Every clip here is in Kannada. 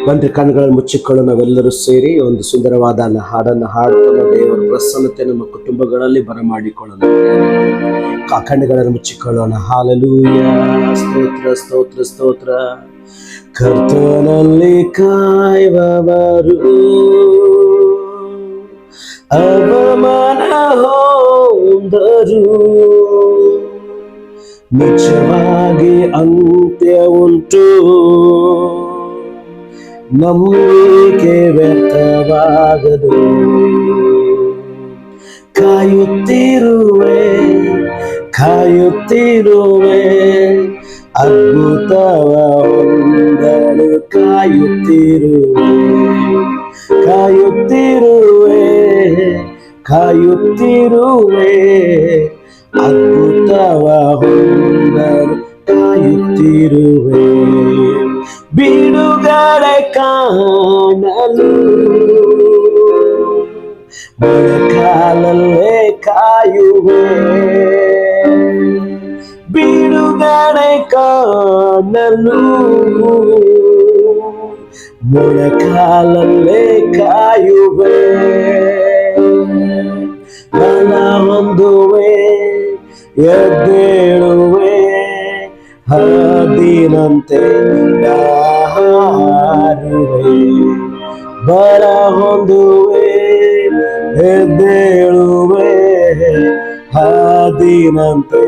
ಬಂದ್ರೆ ಕಣ್ಣುಗಳನ್ನು ಮುಚ್ಚಿಕೊಳ್ಳೋ ನಾವೆಲ್ಲರೂ ಸೇರಿ ಒಂದು ಸುಂದರವಾದ ಹಾಡನ್ನು ಹಾಡುತ್ತಾ ದೇವರ ಪ್ರಸನ್ನತೆ ನಮ್ಮ ಕುಟುಂಬಗಳಲ್ಲಿ ಬರಮಾಡಿಕೊಳ್ಳೋಣ. ಕಣ್ಣುಗಳನ್ನು ಮುಚ್ಚಿಕೊಳ್ಳೋಣ. ಹಾಲೆಲೂಯ, ಸ್ತೋತ್ರ ಸ್ತೋತ್ರ ಸ್ತೋತ್ರ. ಕರ್ತನಲ್ಲಿ ಕಾಯುವವರು ಅವಮಾನ ಹೊಂದರು, ನಿಜವಾಗಿ ಅಂತ್ಯ ಉಂಟು, ನಂಬಿಕೆ ವ್ಯರ್ಥವಾಗದು. ಕಾಯುತ್ತಿರುವೆ ಕಾಯುತ್ತಿರುವೆ ಅದ್ಭುತವ ಹೊಂದಲು, ಕಾಯುತ್ತಿರುವೆ ಕಾಯುತ್ತಿರುವೆ ಕಾಯುತ್ತಿರುವೆ ಅದ್ಭುತವ ಹೊಂದಲು, ಕಾಯುತ್ತಿರುವೆ. ಬಿಡುಗಡೆ ಕಾಣಲು ಮೊಣಕಾಲಲ್ಲೇ ಕಾಯುವೆ, ಬಿಡುಗಡೆ ಕಾಣಲು ಮೊಣಕಾಲಲ್ಲೇ ಕಾಯುವೆ. ಬಲ ಹೊಂದುವೆ, ಎದ್ದೇಳುವೆ, ಹದ್ದಿನಂತೆ ಹಾರುವೆ. ಬಲ ಹೊಂದುವೆ, ಎದ್ದೇಳುವೆ, ಹದ್ದಿನಂತೆ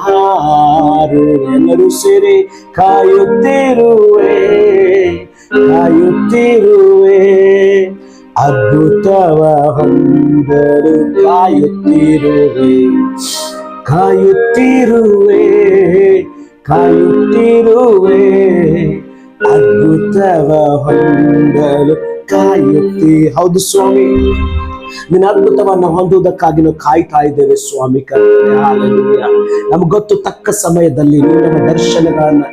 ಹಾರುವೆ. ಎಲ್ಲರೂ ಸೇರಿ ಕಾಯುತ್ತಿರುವೆ ಕಾಯುತ್ತಿರುವೆ ಅದ್ಭುತವ ಹೊಂದಲು, ಕಾಯುತ್ತಿರುವೆ ಕಾಯುತ್ತಿರುವೆ ಕಾಯುತ್ತಿರುವೆ ಅದ್ಭುತವ ಹೊಂದಲು, ಹೌದು ಸ್ವಾಮಿ, ನಿನ್ನ ಅದ್ಭುತವನ್ನು ಹೊಂದುವುದಕ್ಕಾಗಿ ನಾವು ಕಾಯ್ತಾ ಇದ್ದೇವೆ ಸ್ವಾಮಿ. ನಮ್ಗೆ ಗೊತ್ತು, ತಕ್ಕ ಸಮಯದಲ್ಲಿ ನೀವು ನಮ್ಮ ದರ್ಶನಗಳನ್ನ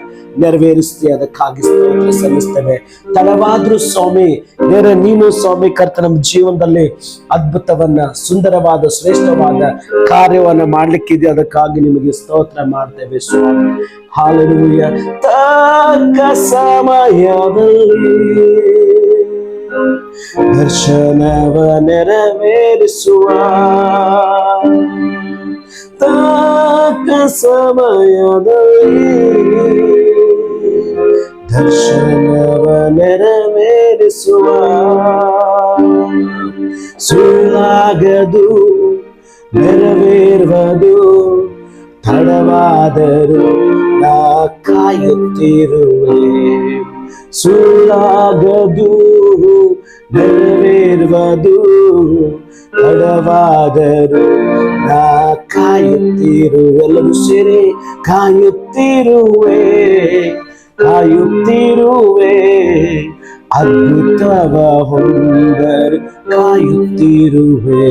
ನೆರವೇರಿಸ್ತೀವಿ, ಅದಕ್ಕಾಗಿ ಸ್ತೋತ್ರ ಸಲ್ಲಿಸ್ತೇವೆ. ತಡವಾದ್ರೂ ಸ್ವಾಮಿ, ಬೇರೆ ನೀನು ಸ್ವಾಮಿ ಕರ್ತ ನಮ್ಮ ಜೀವನದಲ್ಲಿ ಅದ್ಭುತವನ್ನ, ಸುಂದರವಾದ ಶ್ರೇಷ್ಠವಾದ ಕಾರ್ಯವನ್ನ ಮಾಡ್ಲಿಕ್ಕಿದೆ, ಅದಕ್ಕಾಗಿ ನಿಮಗೆ ಸ್ತೋತ್ರ ಮಾಡ್ತೇವೆ ಸ್ವಾಮಿ. ಹಾಲೆಲೂಯ. ತಕ್ಕ ಸಮಯದಲ್ಲಿ ದರ್ಶನವ ನೆರವೇರಿಸುವ, ತಕ್ಕ ಸಮಯದಲ್ಲಿ ದರ್ಶನವ ನೆರವೇರಿಸುವ. ಸುಳ್ಳಾಗದು, ನೆರವೇರುವುದು, ತಡವಾದರೂ ನಾ ಕಾಯುತ್ತಿರುವೆ. ಸುಳ್ಳಾಗದು, ನೆರವೇರುವುದು, ತಡವಾದರೂ ನಾ ಕಾಯುತ್ತಿರುವೆ. ಎಲ್ಲರೂ ಸೇರಿ ಕಾಯುತ್ತಿರುವೆ ಕಾಯುತ್ತಿರುವೆ ಅದ್ಭುತವ ಹೊಂದಲು, ಕಾಯುತ್ತಿರುವೆ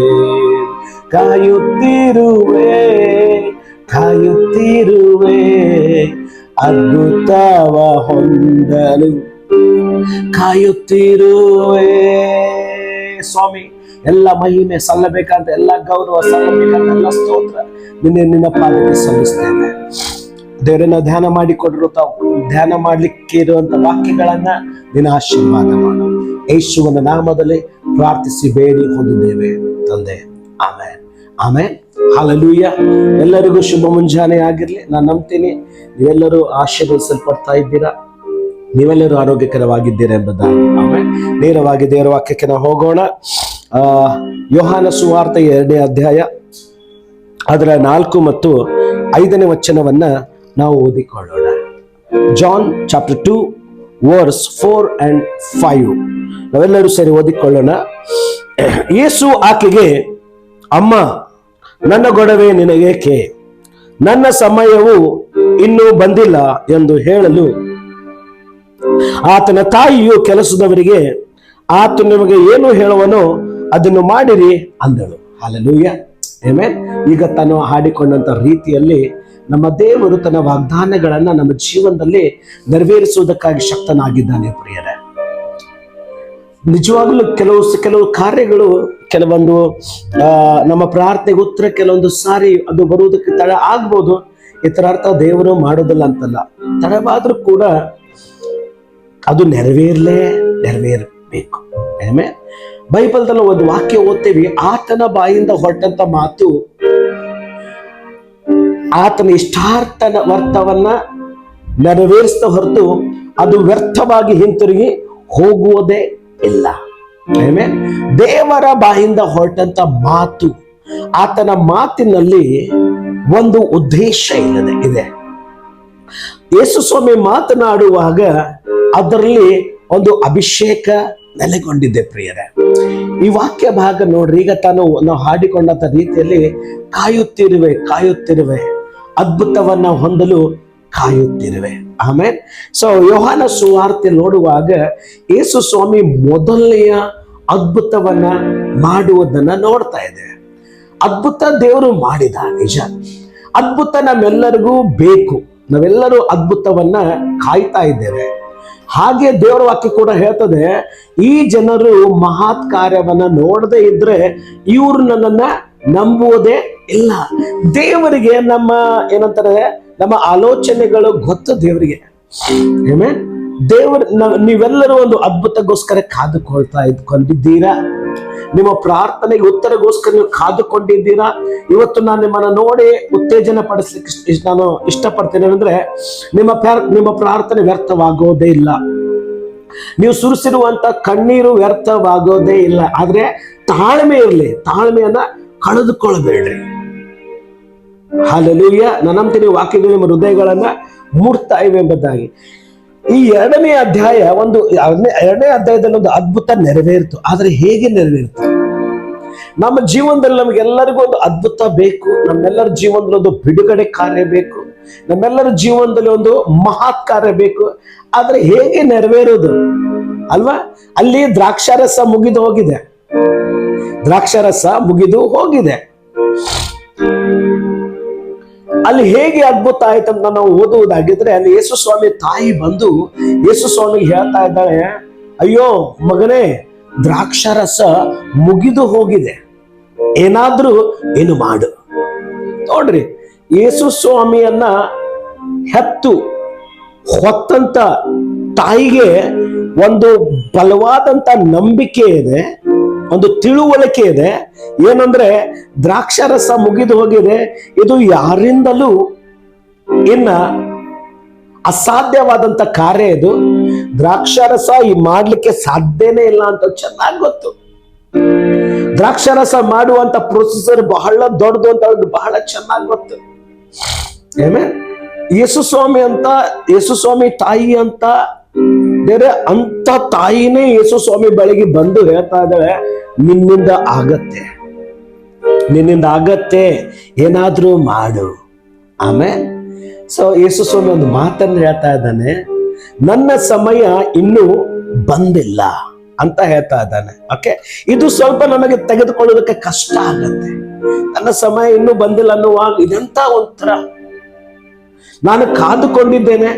ಕಾಯುತ್ತಿರುವೆ ಕಾಯುತ್ತಿರುವೆ ಅದ್ಭುತವ ಹೊಂದಲು, ಕಾಯುತ್ತಿರುವೆ. ಸ್ವಾಮಿ, ಎಲ್ಲ ಮಹಿಮೆ ಸಲ್ಲಬೇಕಂತ, ಎಲ್ಲ ಗೌರವ ಸಲ್ಲಬೇಕಂತ, ಎಲ್ಲ ಸ್ತೋತ್ರ ನಿನ್ನ ಪಾದಕ್ಕೆ ಸಲ್ಲಿಸ್ತೇವೆ. ದೇವರನ್ನ ಧ್ಯಾನ ಮಾಡಿಕೊಡ್ರು, ಧ್ಯಾನ ಮಾಡ್ಲಿಕ್ಕೆ ಇರುವಂತ ವಾಕ್ಯಗಳನ್ನ ನಿನ್ನ ಆಶೀರ್ವಾದ ಮಾಡು. ಯೇಸುವಿನ ನಾಮದಲ್ಲಿ ಪ್ರಾರ್ಥಿಸಿ ಬೇಡಿ ಹೊಂದಿದ್ದೇವೆ ತಂದೆ, ಆಮೆನ್ ಆಮೆನ್. ಹಾಲೆಲೂಯ. ಎಲ್ಲರಿಗೂ ಶುಭ ಮುಂಜಾನೆ ಆಗಿರ್ಲಿ. ನಾನು ನಂಬ್ತೀನಿ ನೀವೆಲ್ಲರೂ ಆಶೀರ್ವದಿಸಲ್ಪಡ್ತಾ ಇದ್ದೀರಾ, ನೀವೆಲ್ಲರೂ ಆರೋಗ್ಯಕರವಾಗಿದ್ದೀರಾ ಎಂಬುದಾಗಿ. ಆಮೆನ್. ನೇರವಾಗಿ ದೇವರ ವಾಕ್ಯಕ್ಕೆ ನಾವು ಹೋಗೋಣ. ಯೋಹಾನ ಸುವಾರ್ತೆ 2ನೇ ಅಧ್ಯಾಯ ಅದರ 4 ಮತ್ತು 5ನೇ ವಚನವನ್ನ ನಾವು ಓದಿಕೊಳ್ಳೋಣ. ಜಾನ್ ಚಾಪ್ಟರ್ 2 ವರ್ಸ್ 4 and 5 ನಾವೆಲ್ಲರೂ ಸೇರಿ ಓದಿಕೊಳ್ಳೋಣ. ಯೇಸು ಆಕೆಗೆ, ಅಮ್ಮ, ನನ್ನ ಗೊಡವೆ ನಿನಗೇಕೆ? ನನ್ನ ಸಮಯವು ಇನ್ನೂ ಬಂದಿಲ್ಲ ಎಂದು ಹೇಳಲು, ಆತನ ತಾಯಿಯು ಕೆಲಸದವರಿಗೆ, ಆತ ನಿಮಗೆ ಏನು ಹೇಳುವನೋ ಅದನ್ನು ಮಾಡಿರಿ ಅಂದಳು. Hallelujah, amen. ಈಗ ತಾನು ಹಾಡಿಕೊಂಡಂತ ರೀತಿಯಲ್ಲಿ ನಮ್ಮ ದೇವರು ತನ್ನ ವಾಗ್ದಾನಗಳನ್ನ ನಮ್ಮ ಜೀವನದಲ್ಲಿ ನೆರವೇರಿಸುವುದಕ್ಕಾಗಿ ಶಕ್ತನಾಗಿದ್ದಾನೆ ಪ್ರಿಯರೇ. ನಿಜವಾಗ್ಲೂ ಕೆಲವು ಕಾರ್ಯಗಳು, ಕೆಲವೊಂದು ನಮ್ಮ ಪ್ರಾರ್ಥನೆಗೆ ಉತ್ತರ ಕೆಲವೊಂದು ಸಾರಿ ಅದು ಬರುವುದಕ್ಕೆ ತಡ ಆಗ್ಬೋದು. ಇದರ ಅರ್ಥ ದೇವರು ಮಾಡೋದಿಲ್ಲ ಅಂತಲ್ಲ. ತಡವಾದ್ರೂ ಕೂಡ ಅದು ನೆರವೇರಬೇಕು. ಆಮೇಲೆ ಬೈಬಲ್ದಲ್ಲಿ ಒಂದು ವಾಕ್ಯ ಓದ್ತೇವೆ, ಆತನ ಬಾಯಿಂದ ಹೊರಟಂತ ಮಾತು ಆತನ ಇಷ್ಟಾರ್ಥನ ವರ್ತವನ್ನ ನೆರವೇರಿಸಿದ ಹೊರತು ಅದು ವ್ಯರ್ಥವಾಗಿ ಹಿಂತಿರುಗಿ ಹೋಗುವುದೇ ಇಲ್ಲ. ಆಮೇಲೆ ದೇವರ ಬಾಯಿಂದ ಹೊರಟಂತ ಮಾತು, ಆತನ ಮಾತಿನಲ್ಲಿ ಒಂದು ಉದ್ದೇಶ ಇದೆ. ಯೇಸು ಸ್ವಾಮಿ ಮಾತನಾಡುವಾಗ ಅದರಲ್ಲಿ ಒಂದು ಅಭಿಷೇಕ ನೆಲೆಗೊಂಡಿದೆ. ಪ್ರಿಯರೇ, ಈ ವಾಕ್ಯ ಭಾಗ ನೋಡ್ರಿ. ಈಗ ನಾವು ಹಾಡಿಕೊಂಡಂತ ರೀತಿಯಲ್ಲಿ ಕಾಯುತ್ತಿರುವೆ ಅದ್ಭುತವನ್ನ ಹೊಂದಲು ಕಾಯುತ್ತಿರುವೆ. ಆಮೇಲೆ ಯೋಹಾನ ಸುವಾರ್ತೆ ನೋಡುವಾಗ ಯೇಸು ಸ್ವಾಮಿ ಮೊದಲನೆಯ ಅದ್ಭುತವನ್ನ ಮಾಡುವುದನ್ನ ನೋಡ್ತಾ ಇದೆ. ಅದ್ಭುತ ದೇವರು ಮಾಡಿದ, ನಿಜ. ಅದ್ಭುತ ನಮ್ಮೆಲ್ಲರಿಗೂ ಬೇಕು. ನಾವೆಲ್ಲರೂ ಅದ್ಭುತವನ್ನ ಕಾಯ್ತಾ ಇದ್ದೇವೆ. ಹಾಗೆ ದೇವರ ವಾಕ್ಯ ಕೂಡ ಹೇಳ್ತದೆ, ಈ ಜನರು ಮಹತ್ ಕಾರ್ಯವನ್ನ ನೋಡದೆ ಇದ್ರೆ ಇವ್ರು ನನ್ನನ್ನ ನಂಬುವುದೇ ಇಲ್ಲ. ದೇವರಿಗೆ ನಮ್ಮ ಆಲೋಚನೆಗಳು ಗೊತ್ತು ದೇವರಿಗೆ. ನೀವೆಲ್ಲರೂ ಒಂದು ಅದ್ಭುತಗೋಸ್ಕರ ಕಾದುಕೊಳ್ಕೊಂಡಿದ್ದೀರಾ. ನಿಮ್ಮ ಪ್ರಾರ್ಥನೆಗೆ ಉತ್ತರಗೋಸ್ಕರ ನೀವು ಕಾದುಕೊಂಡಿದ್ದೀರಾ. ಇವತ್ತು ನಾನು ನಿಮ್ಮನ್ನ ನೋಡಿ ಉತ್ತೇಜನ ಪಡಿಸ್ಲಿಕ್ಕೆ ನಾನು ಇಷ್ಟಪಡ್ತೇನೆ ಅಂದ್ರೆ, ನಿಮ್ಮ ಪ್ರಾರ್ಥನೆ ವ್ಯರ್ಥವಾಗೋದೇ ಇಲ್ಲ. ನೀವು ಸುರಿಸಿರುವಂತ ಕಣ್ಣೀರು ವ್ಯರ್ಥವಾಗೋದೇ ಇಲ್ಲ. ಆದ್ರೆ ತಾಳ್ಮೆ ಇರಲಿ, ತಾಳ್ಮೆಯನ್ನ ಕಳೆದುಕೊಳ್ಳಬೇಡ್ರಿ. ಹಲ್ಲೆಲೂಯಾ. ನಾನಂತೀನಿ ವಾಕ್ಯಗಳು ನಿಮ್ಮ ಹೃದಯಗಳನ್ನ ಮೂಡ್ತಾ ಇವೆ ಎಂಬುದಾಗಿ. ಈ ಎರಡನೇ ಅಧ್ಯಾಯದಲ್ಲಿ ಒಂದು ಅದ್ಭುತ ನೆರವೇರಿತು. ಆದ್ರೆ ಹೇಗೆ ನೆರವೇರಿತು? ನಮ್ಮ ಜೀವನದಲ್ಲಿ ನಮಗೆಲ್ಲರಿಗೂ ಒಂದು ಅದ್ಭುತ ಬೇಕು. ನಮ್ಮೆಲ್ಲರ ಜೀವನದಲ್ಲಿ ಒಂದು ಬಿಡುಗಡೆ ಕಾರ್ಯ ಬೇಕು. ನಮ್ಮೆಲ್ಲರ ಜೀವನದಲ್ಲಿ ಒಂದು ಮಹತ್ ಕಾರ್ಯ ಬೇಕು. ಆದ್ರೆ ಹೇಗೆ ನೆರವೇರೋದು ಅಲ್ವಾ? ಅಲ್ಲಿ ದ್ರಾಕ್ಷಾರಸ ಮುಗಿದು ಹೋಗಿದೆ. ಅಲ್ಲಿ ಹೇಗೆ ಅದ್ಭುತ ಆಯ್ತಂತ ನಾವು ಓದುವುದಾಗಿದ್ರೆ, ಅಲ್ಲಿ ಯೇಸು ಸ್ವಾಮಿ ತಾಯಿ ಬಂದು ಯೇಸು ಸ್ವಾಮಿಗೆ ಹೇಳ್ತಾ ಇದ್ದಾಳೆ, ಅಯ್ಯೋ ಮಗನೇ, ದ್ರಾಕ್ಷಾರಸ ಮುಗಿದು ಹೋಗಿದೆ, ಏನು ಮಾಡು. ನೋಡ್ರಿ, ಯೇಸು ಸ್ವಾಮಿಯನ್ನ ಹೊತ್ತಂತ ತಾಯಿಗೆ ಒಂದು ಬಲವಾದಂತ ನಂಬಿಕೆ ಇದೆ, ಒಂದು ತಿಳುವಳಿಕೆ ಇದೆ. ಏನಂದ್ರೆ ದ್ರಾಕ್ಷಾರಸ ಮುಗಿದು ಹೋಗಿದೆ, ಇದು ಯಾರಿಂದಲೂ ಅಸಾಧ್ಯವಾದಂತ ಕಾರ್ಯ. ಇದು ದ್ರಾಕ್ಷಾರಸ ಮಾಡ್ಲಿಕ್ಕೆ ಸಾಧ್ಯನೇ ಇಲ್ಲ ಅಂತ ಚೆನ್ನಾಗಿ ಗೊತ್ತು. ದ್ರಾಕ್ಷಾರಸ ಮಾಡುವಂತ ಪ್ರೊಸೆಸರ್ ಬಹಳ ದೊಡ್ಡದು ಅಂತ ಬಹಳ ಚೆನ್ನಾಗಿ ಗೊತ್ತು. ಯೇಸು ಸ್ವಾಮಿ ತಾಯಿ ಅಂತ ಬೇರೆ ಅಂತ ತಾಯಿನೇ ಯೇಸು ಸ್ವಾಮಿ ಬಳಿಗೆ ಬಂದು ಹೇಳ್ತಾ ಇದ್ದಾಳೆ, ನಿನ್ನಿಂದ ಆಗತ್ತೆ, ಏನಾದ್ರೂ ಮಾಡು. ಆಮೇಲೆ ಯೇಸು ಸ್ವಾಮಿ ಒಂದು ಮಾತನ್ನು ಹೇಳ್ತಾ ಇದ್ದಾನೆ, ನನ್ನ ಸಮಯ ಇನ್ನೂ ಬಂದಿಲ್ಲ ಅಂತ ಹೇಳ್ತಾ ಇದ್ದಾನೆ. ಓಕೆ, ಇದು ಸ್ವಲ್ಪ ನಮಗೆ ತೆಗೆದುಕೊಳ್ಳೋದಕ್ಕೆ ಕಷ್ಟ ಆಗತ್ತೆ. ನನ್ನ ಸಮಯ ಇನ್ನೂ ಬಂದಿಲ್ಲ ಅನ್ನುವಾಗ ಇದೆಂತ ಒಂಥರ, ನಾನು ಕಾದುಕೊಂಡಿದ್ದೇನೆ,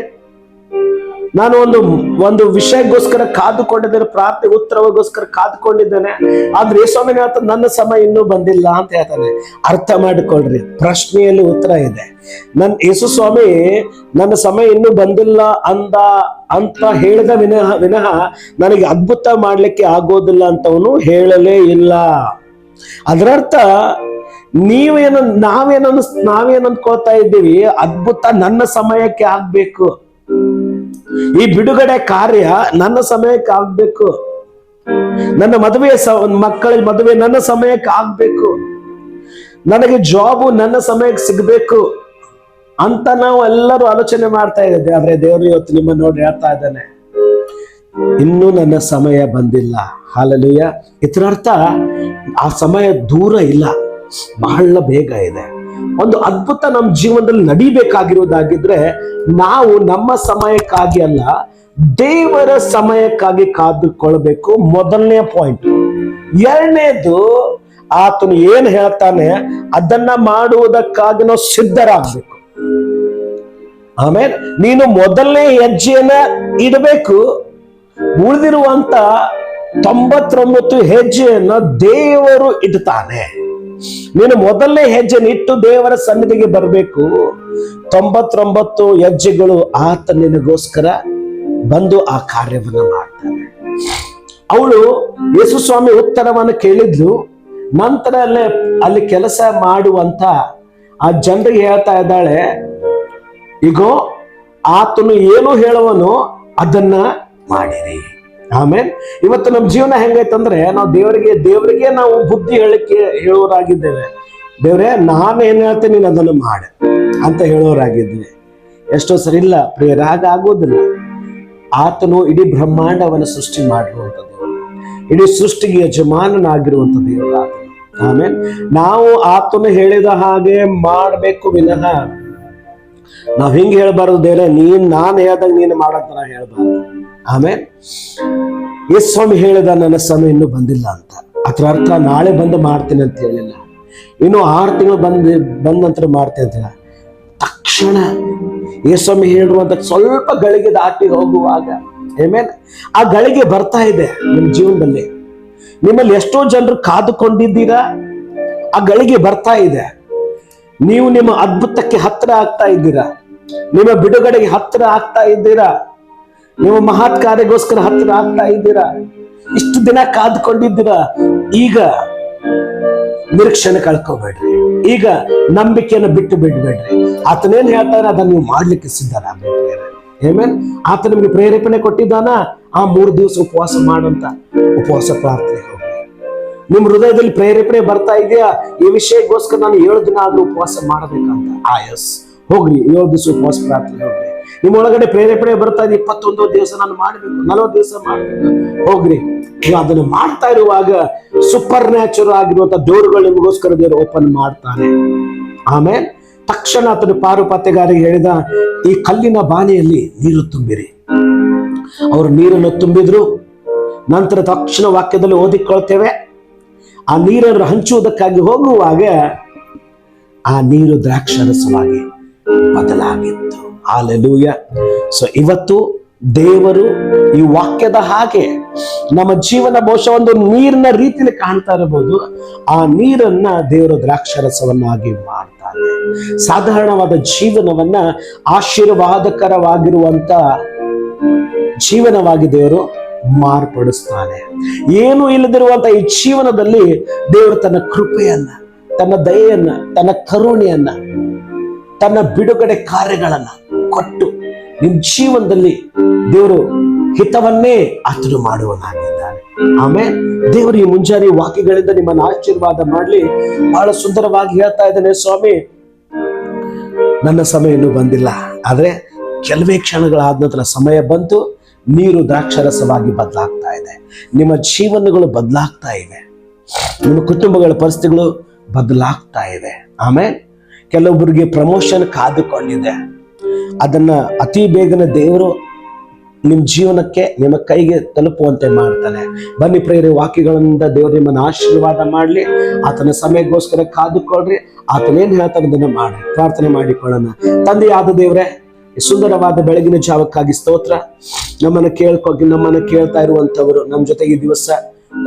ನಾನು ಒಂದು ವಿಷಯಕ್ಕೋಸ್ಕರ ಕಾದುಕೊಂಡಿದ್ದೇನೆ, ಪ್ರಾರ್ಥನೆ ಉತ್ತರಗೋಸ್ಕರ ಕಾದುಕೊಂಡಿದ್ದೇನೆ. ಆದ್ರೆ ಯೇಸುಸ್ವಾಮಿ ಹೇಳ್ತಾನೆ, ನನ್ನ ಸಮಯ ಇನ್ನೂ ಬಂದಿಲ್ಲ ಅಂತ ಹೇಳ್ತಾನೆ. ಅರ್ಥ ಮಾಡಿಕೊಳ್ಳ್ರಿ, ಪ್ರಶ್ನೆಯಲ್ಲಿ ಉತ್ತರ ಇದೆ. ಯೇಸುಸ್ವಾಮಿ ನನ್ನ ಸಮಯ ಇನ್ನೂ ಬಂದಿಲ್ಲ ಅಂತ ಹೇಳಿದ ವಿನಃ ನನಗೆ ಅದ್ಭುತ ಮಾಡ್ಲಿಕ್ಕೆ ಆಗೋದಿಲ್ಲ ಅಂತವನು ಹೇಳಲೇ ಇಲ್ಲ. ಅದರರ್ಥ ನಾವೇನ್ ಅಂದ್ಕೊಳ್ತಾ ಇದ್ದೀವಿ, ಅದ್ಭುತ ನನ್ನ ಸಮಯಕ್ಕೆ ಆಗ್ಬೇಕು, ಈ ಬಿಡುಗಡೆ ಕಾರ್ಯ ನನ್ನ ಸಮಯಕ್ಕೆ ಆಗ್ಬೇಕು, ನನ್ನ ಮಕ್ಕಳ ಮದುವೆ ನನ್ನ ಸಮಯಕ್ಕೆ ಆಗ್ಬೇಕು, ನನಗೆ ಜಾಬು ನನ್ನ ಸಮಯಕ್ಕೆ ಸಿಗ್ಬೇಕು ಅಂತ ನಾವು ಎಲ್ಲರೂ ಆಲೋಚನೆ ಮಾಡ್ತಾ ಇದ್ದೇವೆ. ಆದ್ರೆ ದೇವರು ಇವತ್ತು ನಿಮ್ಮನ್ನು ನೋಡಿ ಹೇಳ್ತಾ ಇದ್ದಾನೆ, ಇನ್ನೂ ನನ್ನ ಸಮಯ ಬಂದಿಲ್ಲ. ಹಲ್ಲೆಲೂಯಾ. ಇದರರ್ಥ ಆ ಸಮಯ ದೂರ ಇಲ್ಲ, ಬಹಳ ಬೇಗ ಇದೆ. ಒಂದು ಅದ್ಭುತ ನಮ್ಮ ಜೀವನದಲ್ಲಿ ನಡಿಬೇಕಾಗಿರುವುದಾಗಿದ್ರೆ ನಾವು ನಮ್ಮ ಸಮಯಕ್ಕಾಗಿ ಅಲ್ಲ, ದೇವರ ಸಮಯಕ್ಕಾಗಿ ಕಾದುಕೊಳ್ಬೇಕು. ಮೊದಲನೇ ಪಾಯಿಂಟ್. ಎರಡನೇದು, ಆತನು ಏನ್ ಹೇಳ್ತಾನೆ ಅದನ್ನ ಮಾಡುವುದಕ್ಕಾಗಿ ನಾವು ಸಿದ್ಧರಾಗಬೇಕು. ಆಮೇಲೆ ನೀನು ಮೊದಲನೇ ಹೆಜ್ಜೆಯನ್ನ ಇಡಬೇಕು. ಉಳಿದಿರುವಂತ 99 ಹೆಜ್ಜೆಯನ್ನ ದೇವರು ಇಡ್ತಾನೆ. ನೀನು ಮೊದಲನೇ ಹೆಜ್ಜೆನ ಇಟ್ಟು ದೇವರ ಸನ್ನಿಧಿಗೆ ಬರಬೇಕು. 99 ಹೆಜ್ಜೆಗಳು ಆತ ನಿನಗೋಸ್ಕರ ಬಂದು ಆ ಕಾರ್ಯವನ್ನ ಮಾಡ್ತಾನೆ. ಅವಳು ಯೇಸು ಸ್ವಾಮಿ ಉತ್ತರವನ್ನು ಕೇಳಿದ್ಲು. ನಂತರ ಅಲ್ಲಿ ಕೆಲಸ ಮಾಡುವಂತ ಆ ಜನರಿಗೆ ಹೇಳ್ತಾ ಇದ್ದಾಳೆ, ಈಗೋ ಆತನು ಏನು ಹೇಳುವನು ಅದನ್ನ ಮಾಡಿರಿ. ಆಮೇಲೆ ಇವತ್ತು ನಮ್ಮ ಜೀವನ ಹೆಂಗೈತಂದ್ರೆ, ನಾವು ದೇವರಿಗೆ ನಾವು ಬುದ್ಧಿ ಹೇಳೋರಾಗಿದ್ದೇವೆ. ದೇವ್ರೆ, ನಾನು ಏನ್ ಹೇಳ್ತೇನೆ ನೀನು ಅದನ್ನು ಮಾಡು ಅಂತ ಹೇಳೋರಾಗಿದ್ವಿ. ಎಷ್ಟೋ ಸರಿ ಇಲ್ಲ ಪ್ರಿಯರೇ, ಆಗೋದಿಲ್ಲ. ಆತನು ಇಡೀ ಬ್ರಹ್ಮಾಂಡವನ್ನು ಸೃಷ್ಟಿ ಮಾಡಿರುವಂತ ದೇವರು, ಇಡೀ ಸೃಷ್ಟಿಗೆ ಯಜಮಾನನಾಗಿರುವಂತ ದೇವರು ಆತನು. ಆಮೇಲೆ ನಾವು ಆತನು ಹೇಳಿದ ಹಾಗೆ ಮಾಡಬೇಕು ವಿನಃ ನಾವ್ ಹಿಂಗ್ ಹೇಳ್ಬಾರ್ದು, ದೇವ್ರೆ ನಾನು ಹೇಳ್ದಾಗ ನೀನು ಮಾಡಂತ ನಾವು ಹೇಳ್ಬಾರ್ದು. ಆಮೇಲೆ ಯೇಸು ಸ್ವಾಮಿ ಹೇಳಿದ ನನ್ನ ಸಮಯ ಇನ್ನೂ ಬಂದಿಲ್ಲ ಅಂತ. ಅದರ ಅರ್ಥ ನಾಳೆ ಬಂದು ಮಾಡ್ತೀನಿ ಅಂತ ಹೇಳಿಲ್ಲ, ಇನ್ನು 6 ತಿಂಗಳು ಬಂದ ನಂತರ ಮಾಡ್ತೀನಿ ಅಂತ. ತಕ್ಷಣ ಯೇಸು ಸ್ವಾಮಿ ಹೇಳುವಂತ ಸ್ವಲ್ಪ ಗಳಿಗೆ ದಾಟಿ ಹೋಗುವಾಗ ಆಮೇಲೆ ಆ ಗಳಿಗೆ ಬರ್ತಾ ಇದೆ ನಿಮ್ಮ ಜೀವನದಲ್ಲಿ. ನಿಮ್ಮಲ್ಲಿ ಎಷ್ಟೋ ಜನರು ಕಾದುಕೊಂಡಿದ್ದೀರಾ, ಆ ಗಳಿಗೆ ಬರ್ತಾ ಇದೆ. ನೀವು ನಿಮ್ಮ ಅದ್ಭುತಕ್ಕೆ ಹತ್ತಿರ ಆಗ್ತಾ ಇದ್ದೀರಾ, ನಿಮ್ಮ ಬಿಡುಗಡೆಗೆ ಹತ್ತಿರ ಆಗ್ತಾ ಇದ್ದೀರಾ, ನಿಮ್ಮ ಮಹತ್ ಕಾರ್ಯಗೋಸ್ಕರ ಹತ್ತಿರ ಆಗ್ತಾ ಇದ್ದೀರಾ. ಇಷ್ಟು ದಿನ ಕಾದುಕೊಂಡಿದ್ದೀರಾ. ಈಗ ನಿರೀಕ್ಷೆನ ಕಳ್ಕೋಬೇಡ್ರಿ, ಈಗ ನಂಬಿಕೆಯನ್ನು ಬಿಟ್ಟು ಬಿಡ್ಬೇಡ್ರಿ. ಆತನೇನ್ ಹೇಳ್ತಾನೆ ಅದನ್ನ ನೀವು ಮಾಡ್ಲಿಕ್ಕೆ ಸಿದ್ಧರಾಗಬೇಕು. ಆಮೇಲೆ ಆತ ನಿಮ್ಗೆ ಪ್ರೇರೇಪಣೆ ಕೊಟ್ಟಿದ್ದಾನ, ಆ 3 ದಿವಸ ಉಪವಾಸ ಮಾಡಂತ ಉಪವಾಸ ಪ್ರಾರ್ಥನೆ ಹೋಗ್ರಿ. ನಿಮ್ ಹೃದಯದಲ್ಲಿ ಪ್ರೇರೇಪಣೆ ಬರ್ತಾ ಇದೆಯಾ, ಈ ವಿಷಯಕ್ಕೋಸ್ಕರ ನಾನು 7 ದಿನ ಆದ್ರೂ ಉಪವಾಸ ಮಾಡಬೇಕಂತ, ಎಸ್ ಹೋಗ್ರಿ, 7 ದಿವಸ ಉಪವಾಸ ಪ್ರಾರ್ಥನೆ ಹೋಗ್ರಿ. ನಿಮ್ಮ ಒಳಗಡೆ ಪ್ರೇರೇಪಣೆ ಬರ್ತಾ ಇದೆ, 21 ದಿವಸ ನಾನು ಮಾಡ್ಬೇಕು, 40 ದಿವಸ ಮಾಡ್ಬೇಕು, ಹೋಗ್ರಿ. ನೀವು ಅದನ್ನು ಮಾಡ್ತಾ ಇರುವಾಗ ಸೂಪರ್ ನ್ಯಾಚುರಲ್ ಆಗಿರುವಂತ ಡೋರ್ಗಳು ನಿಮಗೋಸ್ಕರ ದೇವರು ಓಪನ್ ಮಾಡ್ತಾನೆ. ಆಮೇಲೆ ತಕ್ಷಣ ಆತನು ಪಾರುಪಾತ್ಯಗಾರಿಗೆ ಹೇಳಿದ, ಈ ಕಲ್ಲಿನ ಬಾನೆಯಲ್ಲಿ ನೀರು ತುಂಬಿರಿ. ಅವರು ನೀರನ್ನು ತುಂಬಿದ್ರು. ನಂತರ ತಕ್ಷಣ ವಾಕ್ಯದಲ್ಲಿ ಓದಿಕೊಳ್ತೇವೆ, ಆ ನೀರನ್ನು ಹಂಚುವುದಕ್ಕಾಗಿ ಹೋಗುವಾಗ ಆ ನೀರು ದ್ರಾಕ್ಷಾರಸವಾಗಿ ಬದಲಾಗಿತ್ತು. ಹಲ್ಲೆಲೂಯಾ. ಸೊ ಇವತ್ತು ದೇವರು ಈ ವಾಕ್ಯದ ಹಾಗೆ ನಮ್ಮ ಜೀವನ ಬಹುಶಃ ಒಂದು ನೀರಿನ ರೀತಿಯಲ್ಲಿ ಕಾಣ್ತಾ ಇರಬಹುದು, ಆ ನೀರನ್ನ ದೇವರು ದ್ರಾಕ್ಷಾರಸವನ್ನಾಗಿ ಮಾಡ್ತಾನೆ. ಸಾಧಾರಣವಾದ ಜೀವನವನ್ನ ಆಶೀರ್ವಾದಕರವಾಗಿರುವಂತ ಜೀವನವಾಗಿ ದೇವರು ಮಾರ್ಪಡಿಸ್ತಾನೆ. ಏನು ಇಲ್ಲದಿರುವಂತ ಈ ಜೀವನದಲ್ಲಿ ದೇವರು ತನ್ನ ಕೃಪೆಯನ್ನ, ತನ್ನ ದಯೆಯನ್ನ, ತನ್ನ ಕರುಣೆಯನ್ನ, ತನ್ನ ಬಿಡುಗಡೆ ಕಾರ್ಯಗಳನ್ನ ಕೊಟ್ಟು ನಿಮ್ ಜೀವನದಲ್ಲಿ ದೇವರು ಹಿತವನ್ನೇ ಆತನು ಮಾಡುವನಾಗಿದ್ದಾನೆ. ಆಮೇಲೆ ದೇವರು ಈ ಮುಂಜಾನೆ ವಾಕ್ಯಗಳಿಂದ ನಿಮ್ಮನ್ನ ಆಶೀರ್ವಾದ ಮಾಡ್ಲಿ. ಬಹಳ ಸುಂದರವಾಗಿ ಹೇಳ್ತಾ ಇದ್ದಾನೆ, ಸ್ವಾಮಿ ನನ್ನ ಸಮಯ ಇನ್ನೂ ಬಂದಿಲ್ಲ, ಆದ್ರೆ ಕೆಲವೇ ಕ್ಷಣಗಳಾದ ನಂತರ ಸಮಯ ಬಂತು. ನೀರು ದ್ರಾಕ್ಷಾರಸವಾಗಿ ಬದಲಾಗ್ತಾ ಇದೆ, ನಿಮ್ಮ ಜೀವನಗಳು ಬದಲಾಗ್ತಾ ಇವೆ, ನಿಮ್ಮ ಕುಟುಂಬಗಳ ಪರಿಸ್ಥಿತಿಗಳು ಬದಲಾಗ್ತಾ ಇವೆ. ಆಮೇಲೆ ಕೆಲವೊಬ್ಬರಿಗೆ ಪ್ರಮೋಷನ್ ಕಾದುಕೊಂಡಿದೆ, ಅದನ್ನ ಅತಿ ಬೇಗನೆ ದೇವರು ನಿಮ್ಮ ಜೀವನಕ್ಕೆ, ನಿಮ್ಮ ಕೈಗೆ ತಲುಪುವಂತೆ ಮಾಡ್ತಾನೆ. ಬನ್ನಿ ಪ್ರೇರೆ, ವಾಕ್ಯಗಳಿಂದ ದೇವರು ನಿಮ್ಮನ್ನು ಆಶೀರ್ವಾದ ಮಾಡಲಿ. ಆತನ ಸಮಯಕ್ಕೋಸ್ಕರ ಕಾದುಕೊಳ್ಳ್ರಿ. ಆತನೇನ್ ಹೇಳ್ತಾನೆ ಅದನ್ನು ಮಾಡಿ ಪ್ರಾರ್ಥನೆ ಮಾಡಿಕೊಳ್ಳೋಣ. ತಂದೆಯಾದ ದೇವರೇ, ಸುಂದರವಾದ ಬೆಳಗಿನ ಜಾವಕ್ಕಾಗಿ ಸ್ತೋತ್ರ. ನಮ್ಮನ್ನು ಕೇಳ್ತಾ ಇರುವಂತವರು, ನಮ್ಮ ಜೊತೆಗೆ ಈ ದಿವಸ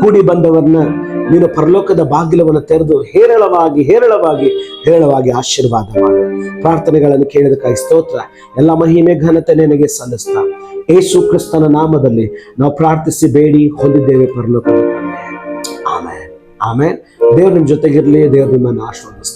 ಕೂಡಿ ಬಂದವರನ್ನ ನೀನು ಪರಲೋಕದ ಬಾಗಿಲವನ್ನು ತೆರೆದು ಹೇರಳವಾಗಿ ಆಶೀರ್ವಾದ ಮಾಡು. ಪ್ರಾರ್ಥನೆಗಳನ್ನು ಕೇಳಿದಕ್ಕಾಗಿ ಸ್ತೋತ್ರ. ಎಲ್ಲ ಮಹಿಮೆ ಘನತೆ ನಿನಗೆ ಸಲ್ಲಿಸ್ತಾ ಯೇಸು ಕ್ರಿಸ್ತನ ನಾಮದಲ್ಲಿ ನಾವು ಪ್ರಾರ್ಥಿಸಿ ಬೇಡಿ ಹೊಂದಿದ್ದೇವೆ ಪರಲೋಕದ ತಂದೆ. ಆಮೇನ್. ದೇವ್ರ ನಿಮ್ ಜೊತೆಗಿರ್ಲಿ. ದೇವ್ರ ನಿಮ್ಮನ್ನು ಆಶೀರ್ವದಿಸ್ತಾರೆ.